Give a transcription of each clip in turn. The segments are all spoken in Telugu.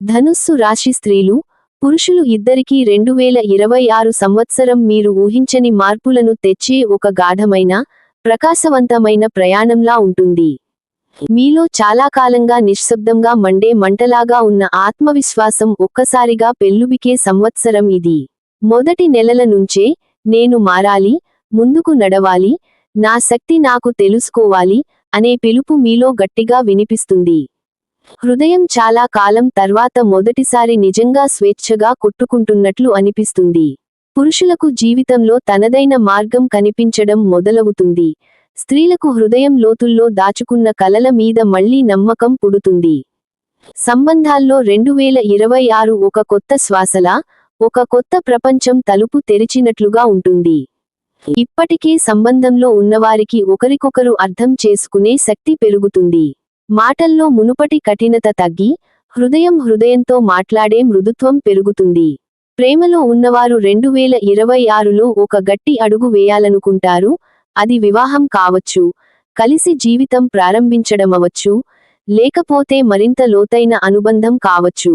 ధనుస్సు రాశి స్త్రీలు, పురుషులు ఇద్దరికీ 2026 సంవత్సరం మీరు ఊహించని మార్పులను తెచ్చే ఒక గాఢమైన, ప్రకాశవంతమైన ప్రయాణంలా ఉంటుంది. మీలో చాలా కాలంగా నిశ్శబ్దంగా మండే మంటలాగా ఉన్న ఆత్మవిశ్వాసం ఒక్కసారిగా పెల్లుబికే సంవత్సరం ఇది. మొదటి నెలల నుంచే, నేను మారాలి, ముందుకు నడవాలి, నా శక్తి నాకు తెలుసుకోవాలి అనే పిలుపు మీలో గట్టిగా వినిపిస్తుంది. హృదయం చాలా కాలం తర్వాత మొదటిసారి నిజంగా స్వేచ్ఛగా కొట్టుకుంటున్నట్లు అనిపిస్తుంది. పురుషులకు జీవితంలో తనదైన మార్గం కనిపించడం మొదలవుతుంది. స్త్రీలకు హృదయం లోతుల్లో దాచుకున్న కలల మీద మళ్లీ నమ్మకం పుడుతుంది. సంబంధాల్లో 2026 ఒక కొత్త శ్వాసలా, ఒక కొత్త ప్రపంచం తలుపు తెరిచినట్లుగా ఉంటుంది. ఇప్పటికే సంబంధంలో ఉన్నవారికి ఒకరికొకరు అర్థం చేసుకునే శక్తి పెరుగుతుంది. మాటల్లో మునుపటి కఠినత తగ్గి, హృదయంతో మాట్లాడే మృదుత్వం పెరుగుతుంది. ప్రేమలో ఉన్నవారు 2026లో ఒక గట్టి అడుగు వేయాలనుకుంటారు. అది వివాహం కావచ్చు, కలిసి జీవితం ప్రారంభించడమవచ్చు, లేకపోతే మరింత లోతైన అనుబంధం కావచ్చు.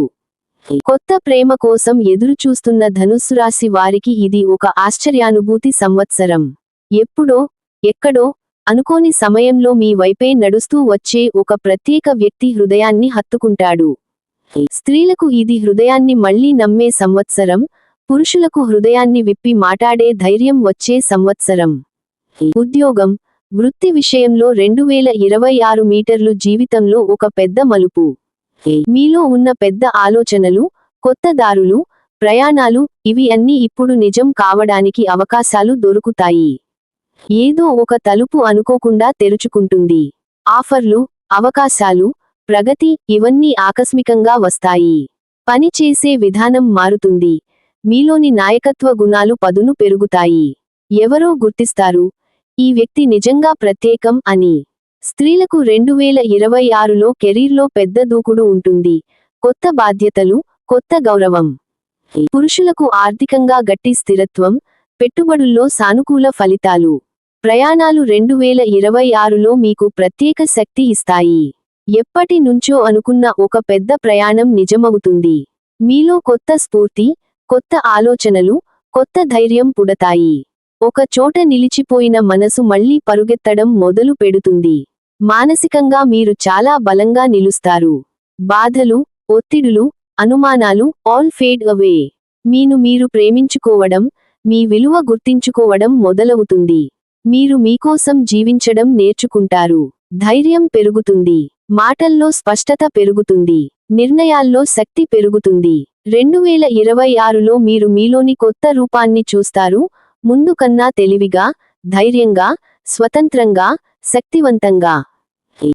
కొత్త ప్రేమ కోసం ఎదురుచూస్తున్న ధనుస్సురాశి వారికి ఇది ఒక ఆశ్చర్యానుభూతి సంవత్సరం. ఎప్పుడో, ఎక్కడో అనుకోని సమయంలో మీ వైపే నడుస్తూ వచ్చే ఒక ప్రత్యేక వ్యక్తి హృదయాన్ని హత్తుకుంటాడు. స్త్రీలకు ఇది హృదయాన్ని మళ్లీ నమ్మే సంవత్సరం, పురుషులకు హృదయాన్ని విప్పి మాటాడే ధైర్యం వచ్చే సంవత్సరం. ఉద్యోగం, వృత్తి విషయంలో 2026 మీటర్లు జీవితంలో ఒక పెద్ద మలుపు. మీలో ఉన్న పెద్ద ఆలోచనలు, కొత్త దారులు, ప్రయాణాలు ఇవి అన్నీ ఇప్పుడు నిజం కావడానికి అవకాశాలు దొరుకుతాయి. ఏదో ఒక తలుపు అనుకోకుండా తెరుచుకుంటుంది. ఆఫర్లు, అవకాశాలు, ప్రగతి ఇవన్నీ ఆకస్మికంగా వస్తాయి. పని చేసే విధానం మారుతుంది. మీలోని నాయకత్వ గుణాలు పదును పెరుగుతాయి. ఎవరో గుర్తిస్తారు, ఈ వ్యక్తి నిజంగా ప్రత్యేకం అని. స్త్రీలకు 2026లో కెరీర్లో పెద్ద దూకుడు ఉంటుంది. కొత్త బాధ్యతలు, కొత్త గౌరవం. పురుషులకు ఆర్థికంగా గట్టి స్థిరత్వం, పెట్టుబడుల్లో సానుకూల ఫలితాలు. ప్రయాణాలు 2026లో మీకు ప్రత్యేక శక్తి ఇస్తాయి. ఎప్పటి నుంచో అనుకున్న ఒక పెద్ద ప్రయాణం నిజమవుతుంది. మీలో కొత్త స్ఫూర్తి, కొత్త ఆలోచనలు, కొత్త ధైర్యం పుడతాయి. ఒక చోట నిలిచిపోయిన మనసు మళ్లీ పరుగెత్తడం మొదలు పెడుతుంది. మానసికంగా మీరు చాలా బలంగా నిలుస్తారు. బాధలు, ఒత్తిడులు, అనుమానాలు ఆల్ ఫేడ్ అవే. మీరు ప్రేమించుకోవడం, మీ విలువ గుర్తించుకోవడం మొదలవుతుంది. మీరు మీకోసం జీవించడం నేర్చుకుంటారు. ధైర్యం పెరుగుతుంది. మాటల్లో స్పష్టత పెరుగుతుంది. నిర్ణయాల్లో శక్తి పెరుగుతుంది. 2026లో మీరు మీలోని కొత్త రూపాన్ని చూస్తారు. ముందు కన్నా తెలివిగా, ధైర్యంగా, స్వతంత్రంగా, శక్తివంతంగా.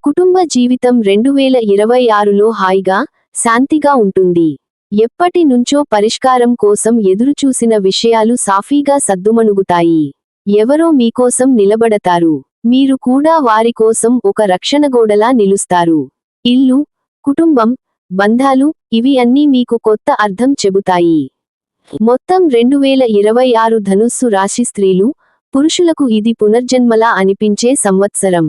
కుటుంబ జీవితం 2026లో హాయిగా, శాంతిగా ఉంటుంది. ఎప్పటి నుంచో పరిష్కారం కోసం ఎదురుచూసిన విషయాలు సాఫీగా సద్దుమణుగుతాయి. ఎవరో మీకోసం నిలబడతారు. మీరు కూడా వారి కోసం ఒక రక్షణగోడలా నిలుస్తారు. ఇల్లు, కుటుంబం, బంధాలు ఇవి అన్నీ మీకు కొత్త అర్థం చెబుతాయి. మొత్తం 2026 ధనుస్సు రాశి స్త్రీలు, పురుషులకు ఇది పునర్జన్మలా అనిపించే సంవత్సరం.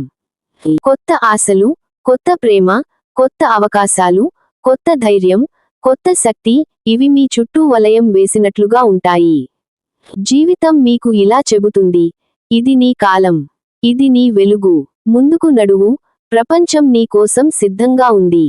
కొత్త ఆశలు, కొత్త ప్రేమ, కొత్త అవకాశాలు, కొత్త ధైర్యం, కొత్త శక్తి ఇవి మీ చుట్టూ వలయం వేసినట్లుగా ఉంటాయి. జీవితం మీకు ఇలా చెబుతుంది, ఇది నీ కాలం. ఇది నీ వెలుగు. ముందుకు నడువు, ప్రపంచం నీ కోసం సిద్ధంగా ఉంది.